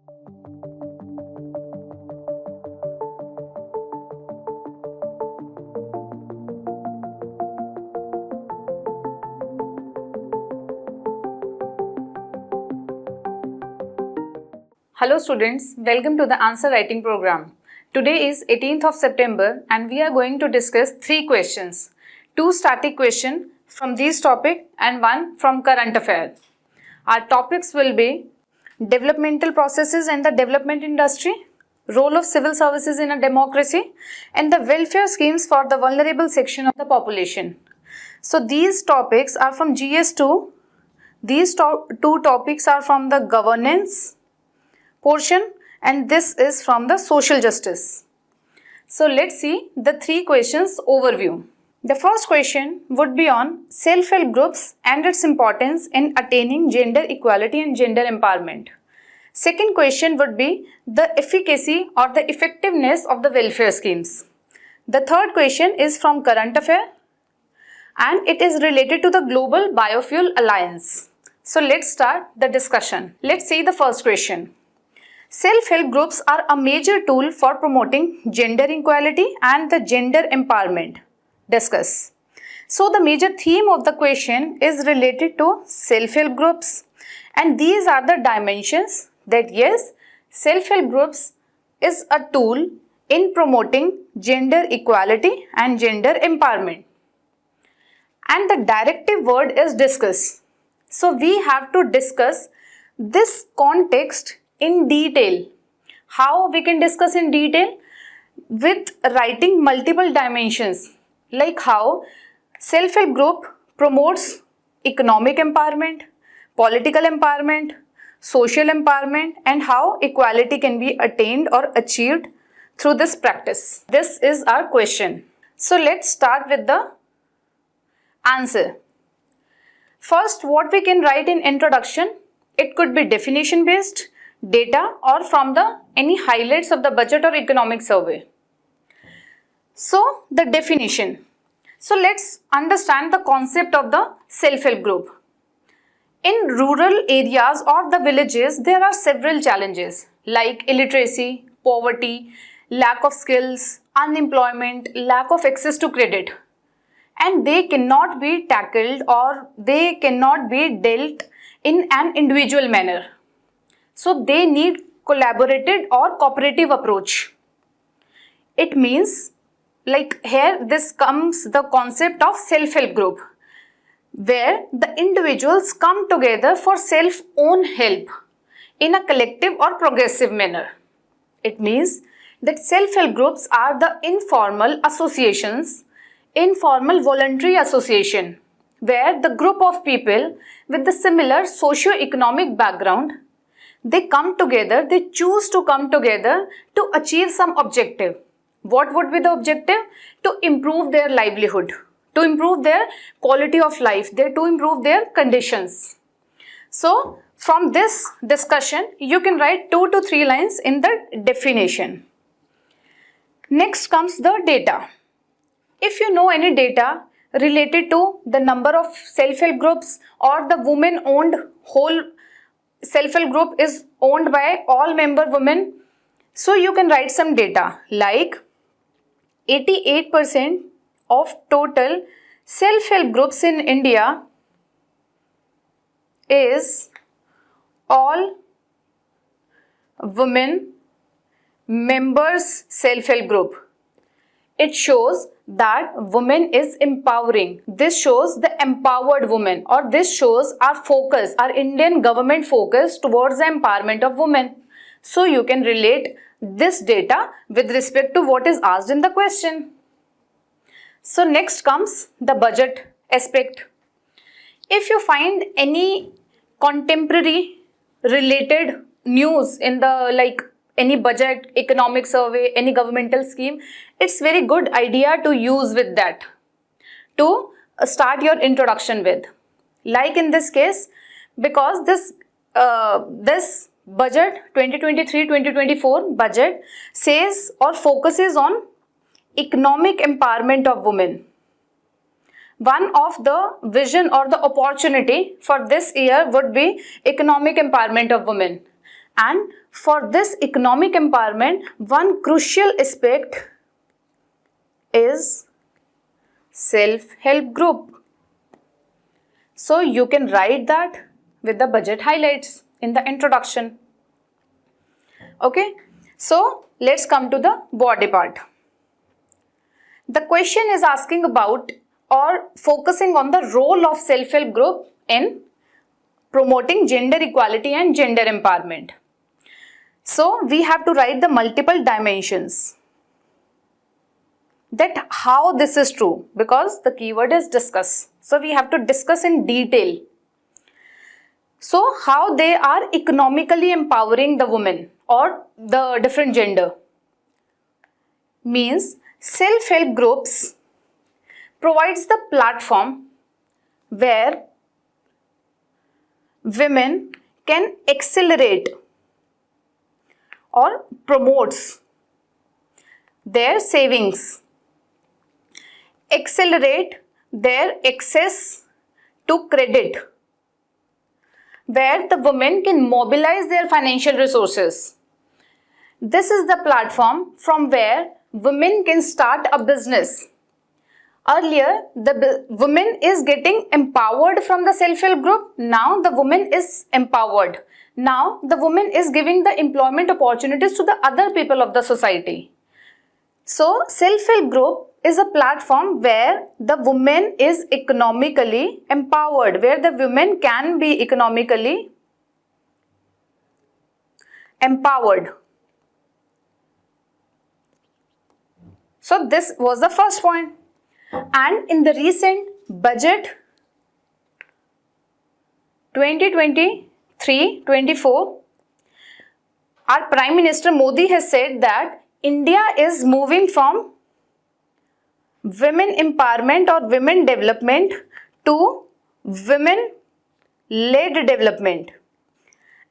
Hello students, welcome to the answer writing program. Today is 18th of September and we are going to discuss 3 questions. 2 static questions from this topic and 1 from current affair. Our topics will be developmental processes and the development industry, role of civil services in a democracy, and the welfare schemes for the vulnerable section of the population. So these topics are from GS2. These 2 topics are from the governance portion and this is from the social justice. So let's see the 3 questions overview. The first question would be on self-help groups and its importance in attaining gender equality and gender empowerment. Second question would be the efficacy or the effectiveness of the welfare schemes. The third question is from current affair and it is related to the Global Biofuel Alliance. So let's start the discussion. Let's see the first question. Self-help groups are a major tool for promoting gender equality and the gender empowerment. Discuss. So the major theme of the question is related to self-help groups and these are the dimensions that yes, self-help groups is a tool in promoting gender equality and gender empowerment. And the directive word is discuss. So we have to discuss this context in detail. How we can discuss in detail? With writing multiple dimensions, like how self-help group promotes economic empowerment, political empowerment, social empowerment, and how equality can be attained or achieved through this practice. This is our question. So let's start with the answer. First, what we can write in introduction, it could be definition based, data, or from the any highlights of the budget or economic survey. So the definition. So let's understand the concept of the self-help group. In rural areas or the villages, there are several challenges like illiteracy, poverty, lack of skills, unemployment, lack of access to credit. And they cannot be tackled or they cannot be dealt in an individual manner. So they need collaborative or cooperative approach. It means like here this comes the concept of self-help group where the individuals come together for self-own help in a collective or progressive manner. It means that self-help groups are the informal associations, informal voluntary association where the group of people with the similar socio-economic background, they come together, they choose to come together to achieve some objective. What would be the objective? To improve their livelihood, to improve their quality of life, to improve their conditions. So, from this discussion, you can write 2 to 3 lines in the definition. Next comes the data. If you know any data related to the number of self-help groups or the women-owned whole self-help group is owned by all member women, so you can write some data like 88% of total self-help groups in India is all women members self-help group. It shows that women is empowering. This shows the empowered woman, or this shows our focus, our Indian government focus towards the empowerment of women. So you can relate this data with respect to what is asked in the question. So next comes the budget aspect. If you find any contemporary related news in the like any budget, economic survey, any governmental scheme, it's very good idea to use with that to start your introduction with. Like in this case, because this budget 2023-2024 budget says or focuses on economic empowerment of women. One of the vision or the opportunity for this year would be economic empowerment of women. And for this economic empowerment, one crucial aspect is self-help group. So you can write that with the budget highlights in the introduction. Okay, so let's come to the body part. The question is asking about or focusing on the role of self-help group in promoting gender equality and gender empowerment. So we have to write the multiple dimensions that how this is true, because the keyword is discuss. So we have to discuss in detail. So how they are economically empowering the women or the different gender. Means self-help groups provides the platform where women can accelerate or promotes their savings, accelerate their access to credit, where the women can mobilize their financial resources. This is the platform from where women can start a business. Earlier, the woman is getting empowered from the self-help group. Now the woman is empowered. Now the woman is giving the employment opportunities to the other people of the society. So self-help group is a platform where the woman is economically empowered, where the women can be economically empowered. So this was the first point. And in the recent budget 2023-24, our Prime Minister Modi has said that India is moving from women empowerment or women development to women-led development.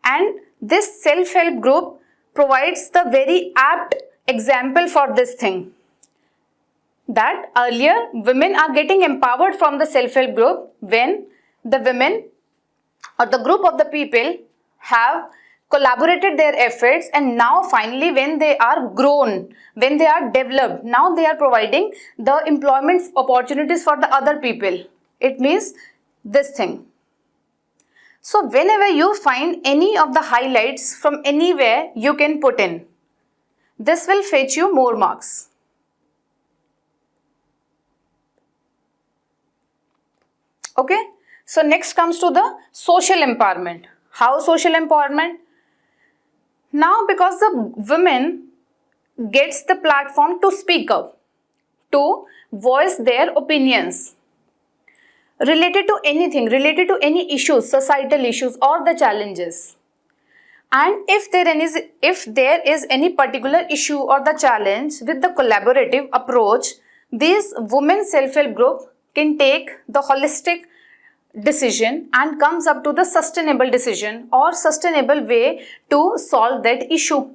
And this self-help group provides the very apt example for this thing. That earlier women are getting empowered from the self-help group when the women or the group of the people have collaborated their efforts, and now finally when they are grown, when they are developed, now they are providing the employment opportunities for the other people. It means this thing. So whenever you find any of the highlights from anywhere, you can put in. This will fetch you more marks. Okay, so next comes to the social empowerment. How social empowerment? Now because the women gets the platform to speak up, to voice their opinions related to anything, related to any issues, societal issues or the challenges. And if there is any particular issue or the challenge, with the collaborative approach, this women self-help group can take the holistic decision and comes up to the sustainable decision or sustainable way to solve that issue.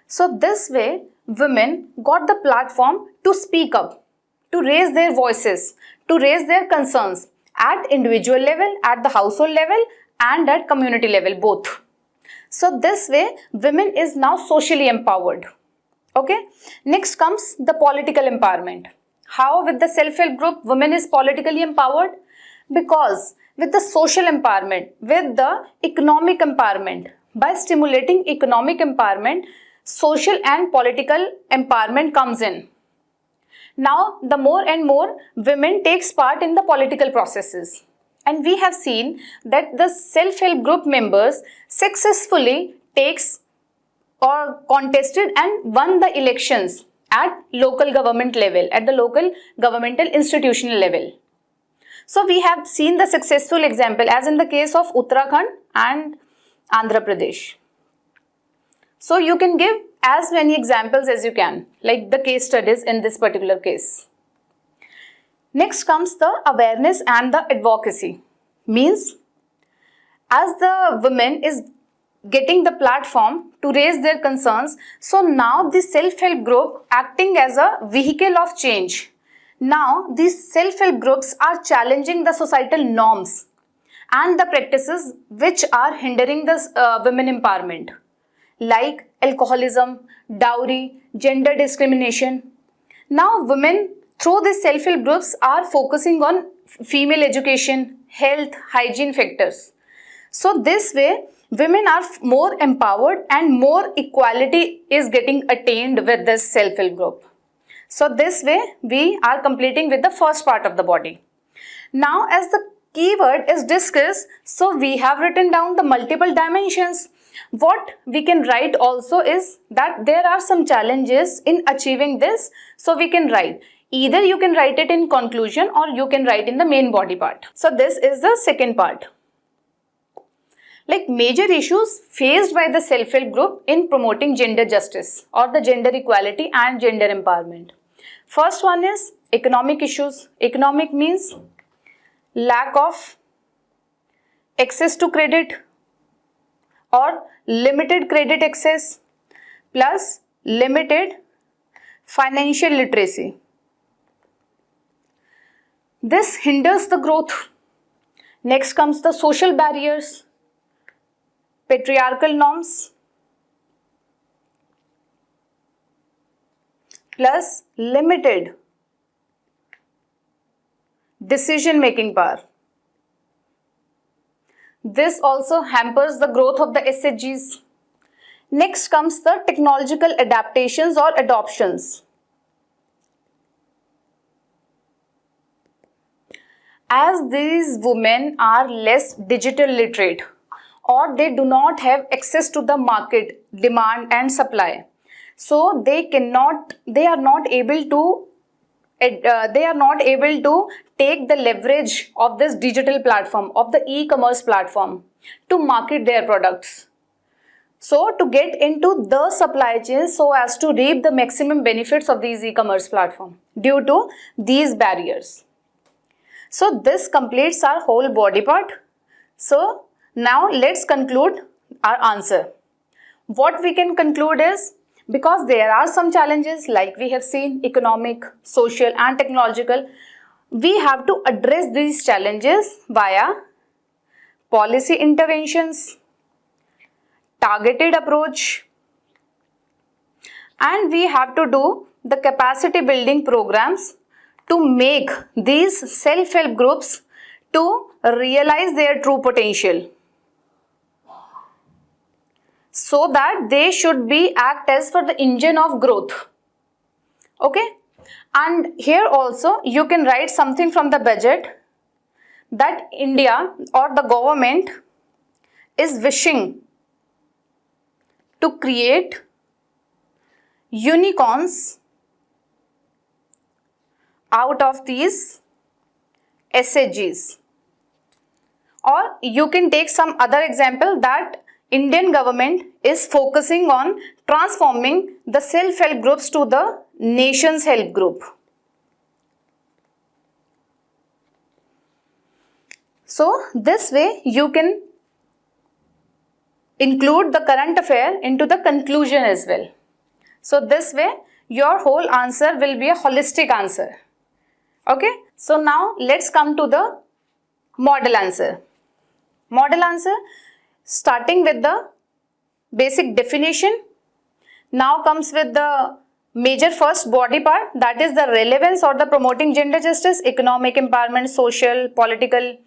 So this way, women got the platform to speak up, to raise their voices, to raise their concerns at individual level, at the household level and at community level, both. So this way, women is now socially empowered. Okay. Next comes the political empowerment. How with the self-help group, women is politically empowered? Because with the social empowerment, with the economic empowerment, by stimulating economic empowerment, social and political empowerment comes in. Now, the more and more women takes part in the political processes. And we have seen that the self-help group members successfully takes or contested and won the elections at local government level, at the local governmental institutional level. So we have seen the successful example as in the case of Uttarakhand and Andhra Pradesh. So you can give as many examples as you can, like the case studies in this particular case. Next comes the awareness and the advocacy. Means as the women is getting the platform to raise their concerns, so now the self-help group acting as a vehicle of change. Now these self-help groups are challenging the societal norms and the practices which are hindering the women empowerment, like alcoholism, dowry, gender discrimination. Now, women through these self-help groups are focusing on female education, health, hygiene factors. So this way, women are more empowered and more equality is getting attained with this self-help group. So this way, we are completing with the first part of the body. Now, as the keyword is discussed, so we have written down the multiple dimensions. What we can write also is that there are some challenges in achieving this. So we can write, either you can write it in conclusion or you can write in the main body part. So this is the second part. Like major issues faced by the self-help group in promoting gender justice or the gender equality and gender empowerment. First one is economic issues. Economic means lack of access to credit or limited credit access plus limited financial literacy. This hinders the growth. Next comes the social barriers, patriarchal norms plus limited decision-making power. This also hampers the growth of the SHGs. Next comes the technological adaptations or adoptions. As these women are less digital literate or they do not have access to the market, demand and supply, so they are not able to take the leverage of this digital platform, of the e-commerce platform to market their products. So to get into the supply chain so as to reap the maximum benefits of these e-commerce platform due to these barriers. So this completes our whole body part. So now let's conclude our answer. What we can conclude is, because there are some challenges like we have seen, economic, social and technological, we have to address these challenges via policy interventions, targeted approach, and we have to do the capacity building programs to make these self-help groups to realize their true potential, so that they should be act as for the engine of growth. Okay, and here also you can write something from the budget that India or the government is wishing to create unicorns out of these SHGs. Or you can take some other example that Indian government is focusing on transforming the self-help groups to the nation's help group. So this way you can include the current affair into the conclusion as well. So this way your whole answer will be a holistic answer. Okay, so now let's come to the model answer. Model answer, starting with the basic definition, now comes with the major first body part, that is the relevance or the promoting gender justice, economic empowerment, social, political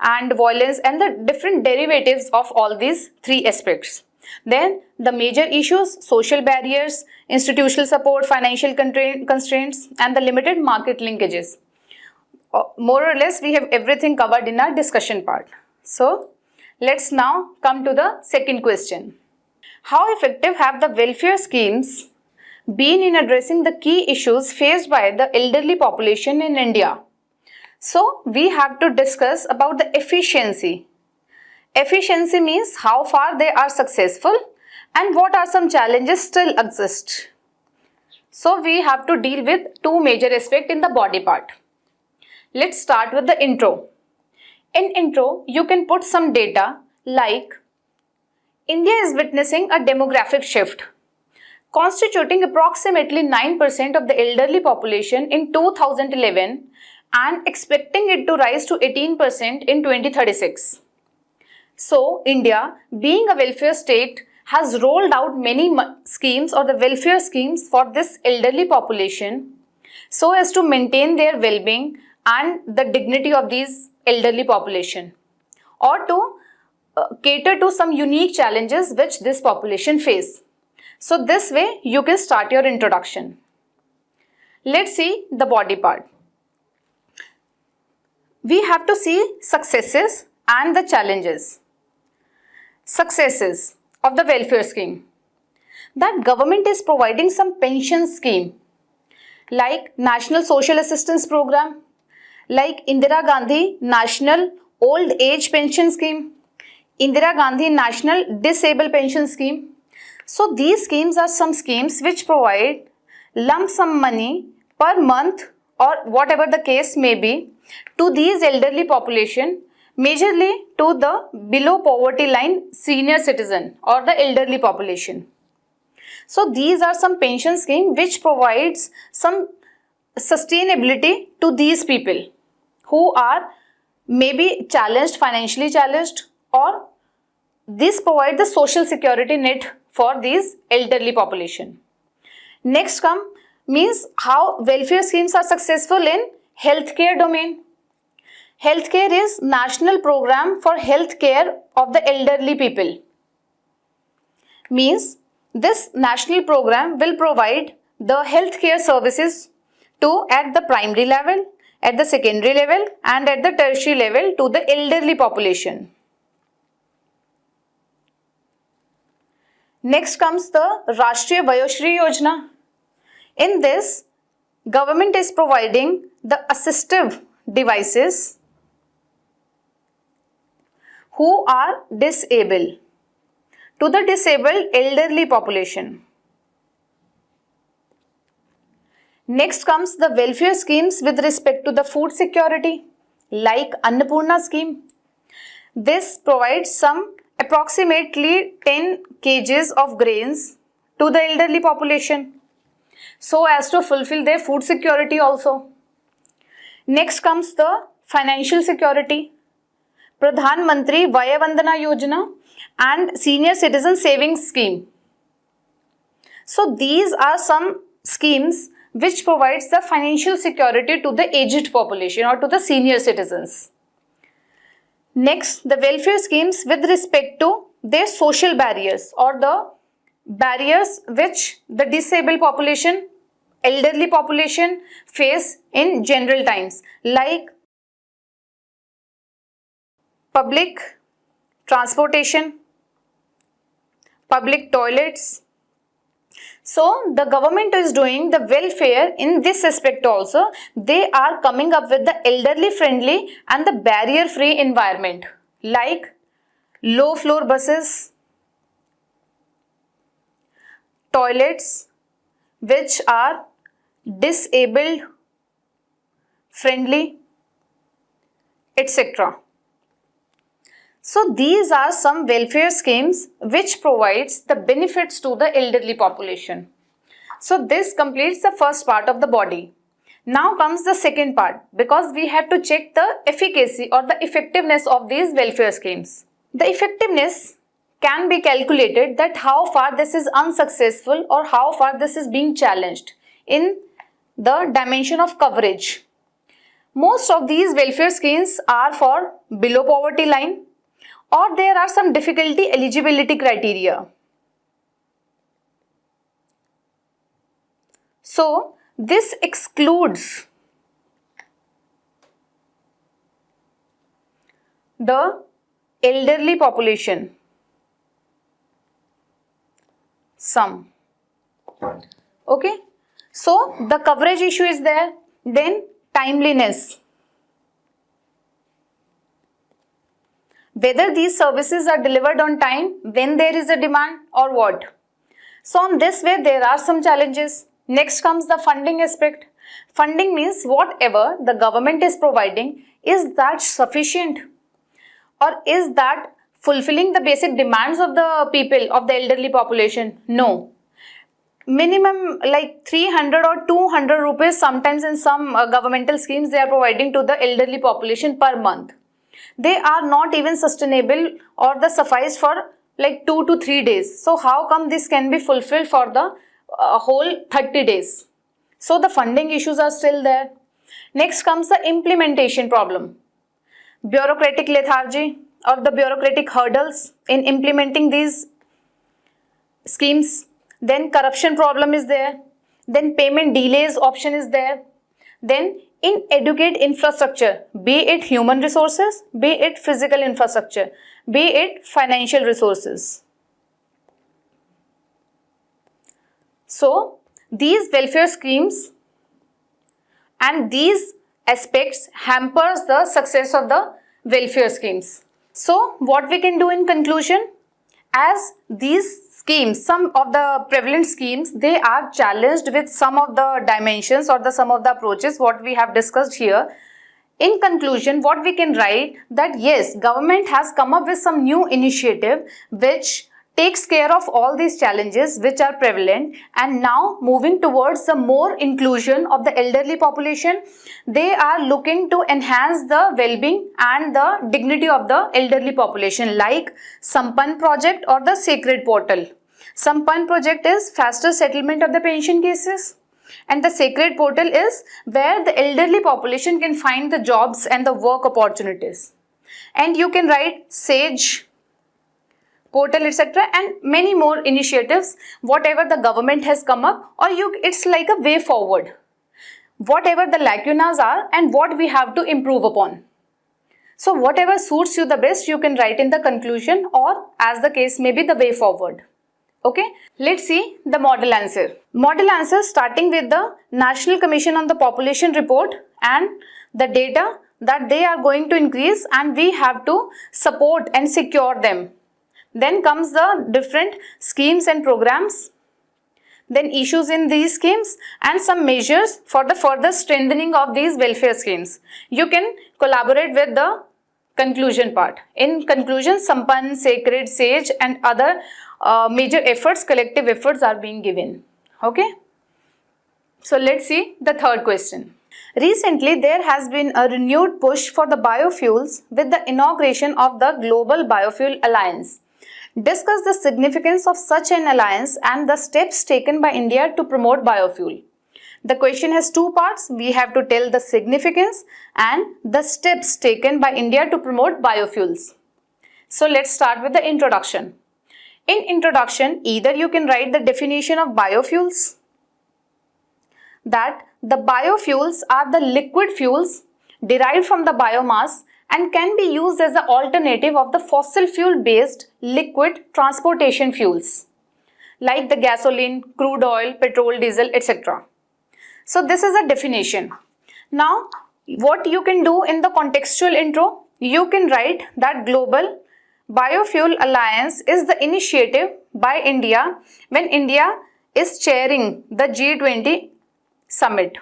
and violence, and the different derivatives of all these three aspects. Then the major issues, social barriers, institutional support, financial constraints and the limited market linkages. More or less we have everything covered in our discussion part. So let's now come to the second question. How effective have the welfare schemes been in addressing the key issues faced by the elderly population in India? So we have to discuss about the efficiency. Efficiency means how far they are successful and what are some challenges still exist. So we have to deal with two major aspects in the body part. Let's start with the intro. In intro, you can put some data like India is witnessing a demographic shift, constituting approximately 9% of the elderly population in 2011 and expecting it to rise to 18% in 2036. So, India, being a welfare state, has rolled out many schemes or the welfare schemes for this elderly population so as to maintain their well-being and the dignity of these elderly population, or to cater to some unique challenges which this population face. So this way you can start your introduction. Let's see the body part. We have to see successes and the challenges. Successes of the welfare scheme. That government is providing some pension scheme like National Social Assistance Program, like Indira Gandhi National Old Age Pension Scheme, Indira Gandhi National Disabled Pension Scheme. So these schemes are some schemes which provide lump sum money per month or whatever the case may be to these elderly population, majorly to the below poverty line senior citizen or the elderly population. So these are some pension scheme which provides some sustainability to these people who are maybe challenged, financially challenged, or this provide the social security net for these elderly population. Next come means how welfare schemes are successful in healthcare domain. Healthcare is national program for healthcare of the elderly people. Means this national program will provide the healthcare services to at the primary level, at the secondary level and at the tertiary level to the elderly population. Next comes the Rashtriya Vayoshree Yojana. In this, government is providing the assistive devices who are disabled to the disabled elderly population. Next comes the welfare schemes with respect to the food security like Annapurna scheme. This provides some approximately 10 kgs of grains to the elderly population so as to fulfill their food security also. Next comes the financial security, Pradhan Mantri Vaya Vandana Yojana and Senior Citizen Savings Scheme. So these are some schemes which provides the financial security to the aged population or to the senior citizens. Next, the welfare schemes with respect to their social barriers or the barriers which the disabled population, elderly population face in general times, like public transportation, public toilets. So the government is doing the welfare in this aspect also. They are coming up with the elderly friendly and the barrier free environment like low floor buses, toilets which are disabled friendly, etc. So these are some welfare schemes which provides the benefits to the elderly population. So this completes the first part of the body. Now comes the second part because we have to check the efficacy or the effectiveness of these welfare schemes. The effectiveness can be calculated that how far this is unsuccessful or how far this is being challenged in the dimension of coverage. Most of these welfare schemes are for below poverty line, or there are some difficulty eligibility criteria. So this excludes the elderly population. Some. Okay. So the coverage issue is there. Then timeliness. Whether these services are delivered on time when there is a demand or what. So on this way there are some challenges. Next comes the funding aspect. Funding means whatever the government is providing, is that sufficient or is that fulfilling the basic demands of the people, of the elderly population? No. Minimum like 300 or 200 rupees sometimes in some governmental schemes they are providing to the elderly population per month. they are not even sustainable or the suffice for like 2 to 3 days. So how come this can be fulfilled for the whole 30 days? So the funding issues are still there. Next comes the implementation problem. Bureaucratic lethargy or the bureaucratic hurdles in implementing these schemes. Then corruption problem is there. Then payment delays option is there. Then inadequate infrastructure, be it human resources, be it physical infrastructure, be it financial resources. So these welfare schemes and these aspects hampers the success of the welfare schemes. So what we can do in conclusion, as these schemes, some of the prevalent schemes, they are challenged with some of the dimensions or some of the approaches what we have discussed here. In conclusion, what we can write that yes, government has come up with some new initiative which takes care of all these challenges which are prevalent, and now moving towards the more inclusion of the elderly population. They are looking to enhance the well-being and the dignity of the elderly population, like Sampan project or the Sacred Portal. Sampan project is faster settlement of the pension cases, and the Sacred Portal is where the elderly population can find the jobs and the work opportunities. And you can write SAGE portal, etc., and many more initiatives whatever the government has come up, or it's like a way forward, whatever the lacunas are and what we have to improve upon. So whatever suits you the best, you can write in the conclusion, or as the case may be, the way forward. Okay, let's see the model answer. Model answer starting with the National Commission on the Population report and the data that they are going to increase and we have to support and secure them. Then comes the different schemes and programs, then issues in these schemes and some measures for the further strengthening of these welfare schemes. You can collaborate with the conclusion part. In conclusion, Sampan, Sacred, SAGE and other major efforts, collective efforts are being given. Okay. So let's see the third question. Recently, there has been a renewed push for the biofuels with the inauguration of the Global Biofuel Alliance. Discuss the significance of such an alliance and the steps taken by India to promote biofuel. The question has two parts. We have to tell the significance and the steps taken by India to promote biofuels. So let's start with the introduction. In introduction, either you can write the definition of biofuels, that the biofuels are the liquid fuels derived from the biomass and can be used as an alternative of the fossil fuel based liquid transportation fuels like the gasoline, crude oil, petrol, diesel, etc. So this is a definition. Now what you can do in the contextual intro, you can write that Global Biofuel Alliance is the initiative by India when India is chairing the G20 summit.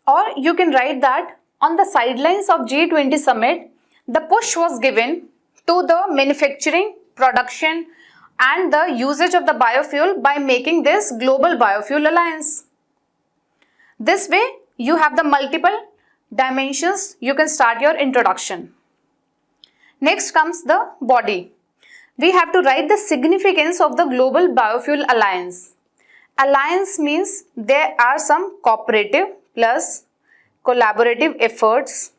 Or you can write that on the sidelines of G20 summit, the push was given to the manufacturing, production and the usage of the biofuel by making this Global Biofuel Alliance. This way you have the multiple dimensions. You can start your introduction. Next comes the body. We have to write the significance of the Global Biofuel Alliance. Alliance means there are some cooperative plus collaborative efforts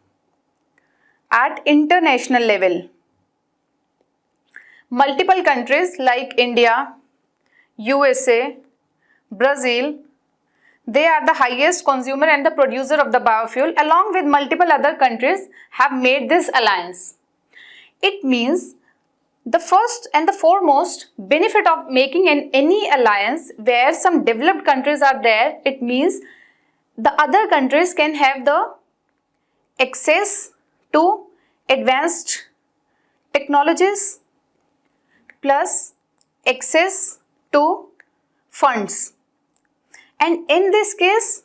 at international level. Multiple countries like India, USA, Brazil, they are the highest consumer and the producer of the biofuel, along with multiple other countries have made this alliance. It means the first and the foremost benefit of making any alliance where some developed countries are there, it means the other countries can have the access to advanced technologies plus access to funds, and in this case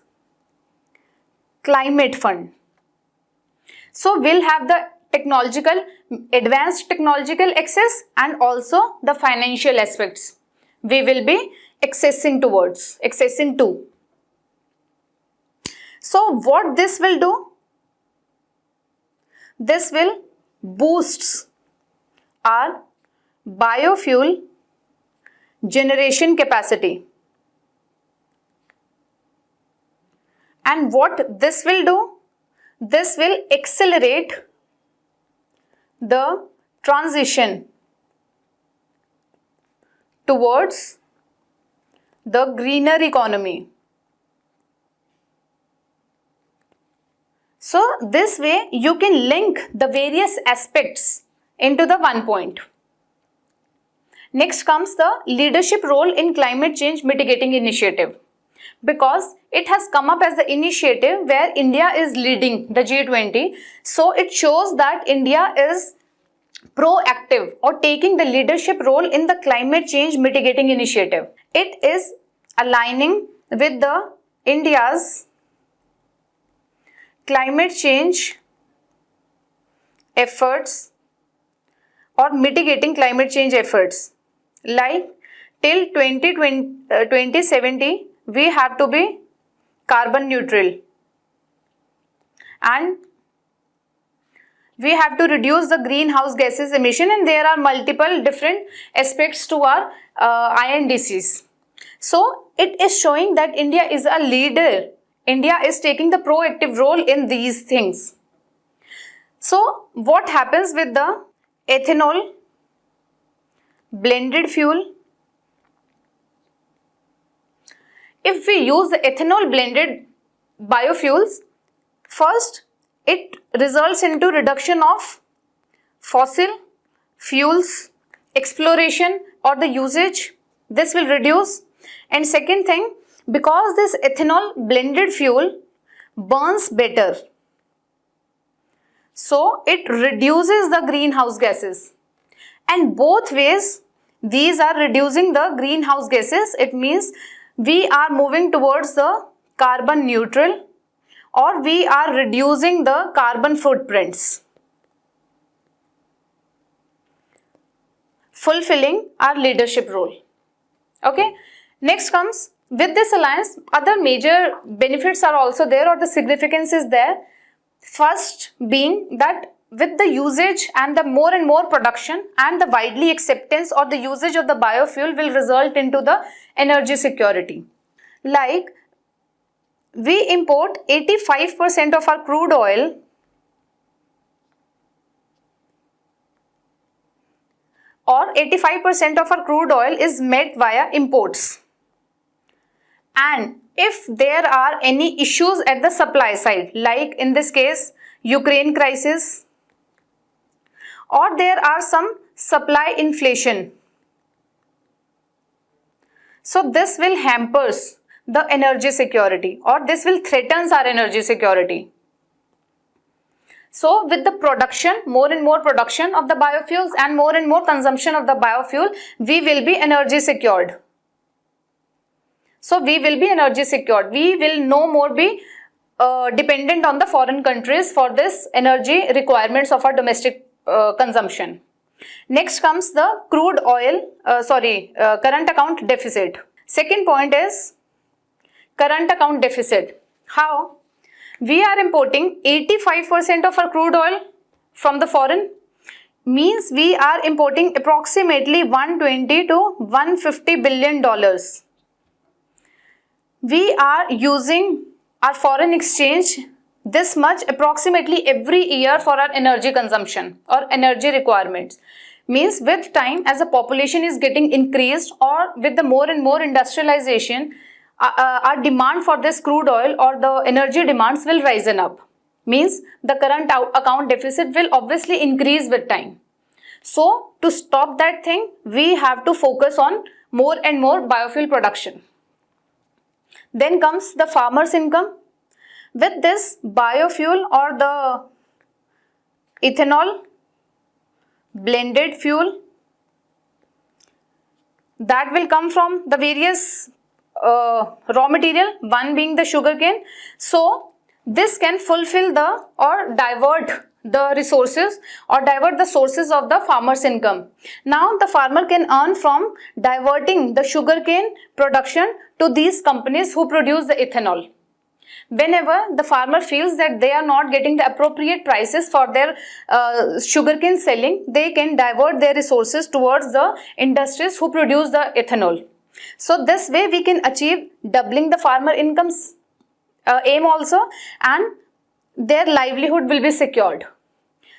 climate fund. So we'll have the technological, advanced technological access, and also the financial aspects we will be accessing to. So what this will do? This will boost our biofuel generation capacity. And what this will do? This will accelerate the transition towards the greener economy. So this way you can link the various aspects into the one point. Next comes the leadership role in climate change mitigating initiative, because it has come up as the initiative where India is leading the G20. So it shows that India is proactive or taking the leadership role in the climate change mitigating initiative. It is aligning with the India's climate change efforts or mitigating climate change efforts. Like till 2070 we have to be carbon neutral, and we have to reduce the greenhouse gases emission, and there are multiple different aspects to our INDCs. So it is showing that India is a leader. India is taking the proactive role in these things. So what happens with the ethanol blended fuel? If we use the ethanol blended biofuels, first it results into reduction of fossil fuels exploration or the usage. This will reduce. And second thing, because this ethanol blended fuel burns better, so it reduces the greenhouse gases. And both ways these are reducing the greenhouse gases. It means we are moving towards the carbon neutral, or we are reducing the carbon footprints, fulfilling our leadership role. Okay. Next comes, with this alliance, other major benefits are also there, or the significance is there. First being that with the usage and the more and more production and the widely acceptance or the usage of the biofuel will result into the energy security. Like we import 85% of our crude oil or 85% of our crude oil is met via imports. And if there are any issues at the supply side, like in this case Ukraine crisis, or there are some supply inflation, so this will hampers the energy security, or this will threatens our energy security. So with the production, more and more production of the biofuels and more consumption of the biofuel, we will be energy secured. So we will be energy secured. We will no more be dependent on the foreign countries for this energy requirements of our domestic consumption. Next comes the crude oil, current account deficit. Second point is current account deficit. How? We are importing 85% of our crude oil from the foreign, means we are importing approximately $120 to $150 billion. We are using our foreign exchange this much approximately every year for our energy consumption or energy requirements. Means with time, as the population is getting increased, or with the more and more industrialization, our demand for this crude oil or the energy demands will rise up. Means the current account deficit will obviously increase with time. So to stop that thing, we have to focus on more and more biofuel production. Then comes the farmer's income. With this biofuel or the ethanol blended fuel that will come from the various raw material, one being the sugarcane. So this can fulfill the or divert the resources or divert the sources of the farmer's income. Now the farmer can earn from diverting the sugarcane production to these companies who produce the ethanol. Whenever the farmer feels that they are not getting the appropriate prices for their sugarcane selling, they can divert their resources towards the industries who produce the ethanol. So this way we can achieve doubling the farmer incomes aim also, and their livelihood will be secured.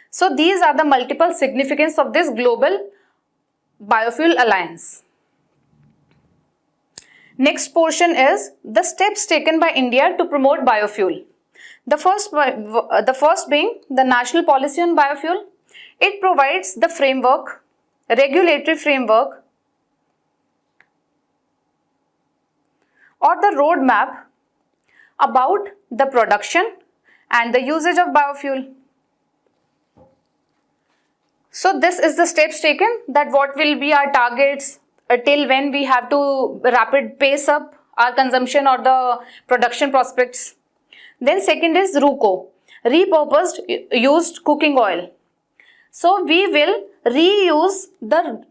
So these are the multiple significance of this global biofuel alliance. Next portion is the steps taken by India to promote biofuel. The first being the national policy on biofuel. It provides the framework, regulatory framework, or the roadmap about the production and the usage of biofuel. So this is the steps taken, that what will be our targets, till when we have to rapid pace up our consumption or the production prospects. Then second is RUCO, repurposed used cooking oil. So we will use the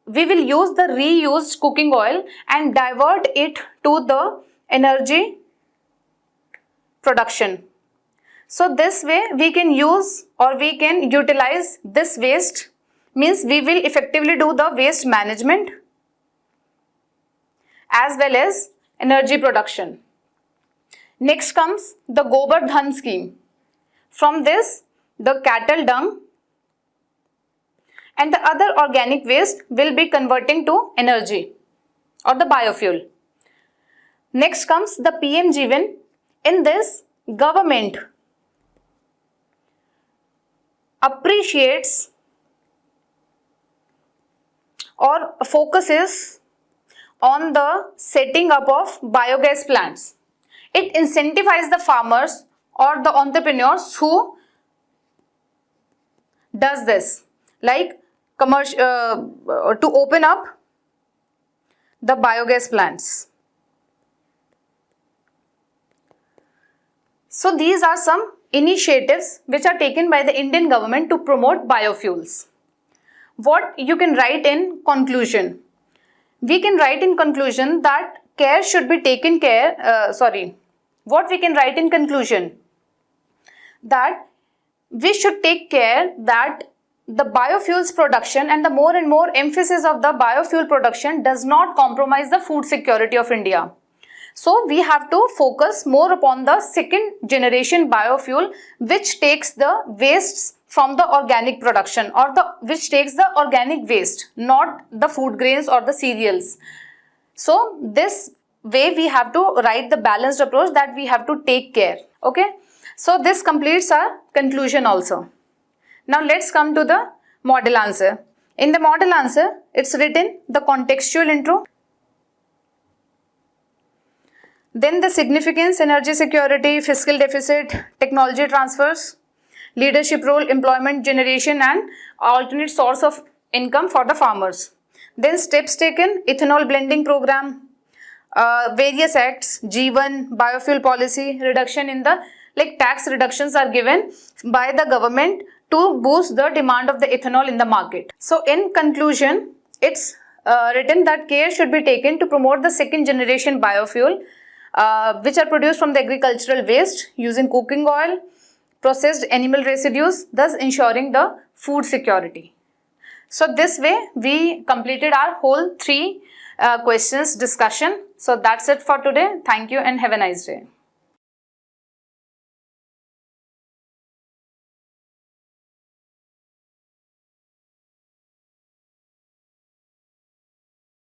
reused cooking oil and divert it to the energy production. So this way we can use or we can utilize this waste, means we will effectively do the waste management as well as energy production. Next comes the Gobar Dhan scheme. From this, the cattle dung and the other organic waste will be converting to energy or the biofuel. Next comes the PM Jeevan. In this, government appreciates or focuses on the setting up of biogas plants. It incentivizes the farmers or the entrepreneurs who does this, like to open up the biogas plants. So these are some initiatives which are taken by the Indian government to promote biofuels. What you can write in conclusion? We can write in conclusion that care should be taken what we can write in conclusion? That we should take care that the biofuels production and the more and more emphasis of the biofuel production does not compromise the food security of India. So we have to focus more upon the second generation biofuel, which takes the wastes from the organic production or which takes the organic waste, not the food grains or the cereals. So this way we have to write the balanced approach, that we have to take care. Okay. So this completes our conclusion also. Now let's come to the model answer. In the model answer, it's written the contextual intro, then the significance, energy security, fiscal deficit, technology transfers, leadership role, employment generation and alternate source of income for the farmers. Then steps taken, ethanol blending program, various acts, G1, biofuel policy, reduction in the tax reductions are given by the government to boost the demand of the ethanol in the market. So in conclusion, it's written that care should be taken to promote the second generation biofuel which are produced from the agricultural waste using cooking oil, processed animal residues, thus ensuring the food security. So this way we completed our whole 3 questions discussion. So that's it for today. Thank you and have a nice day.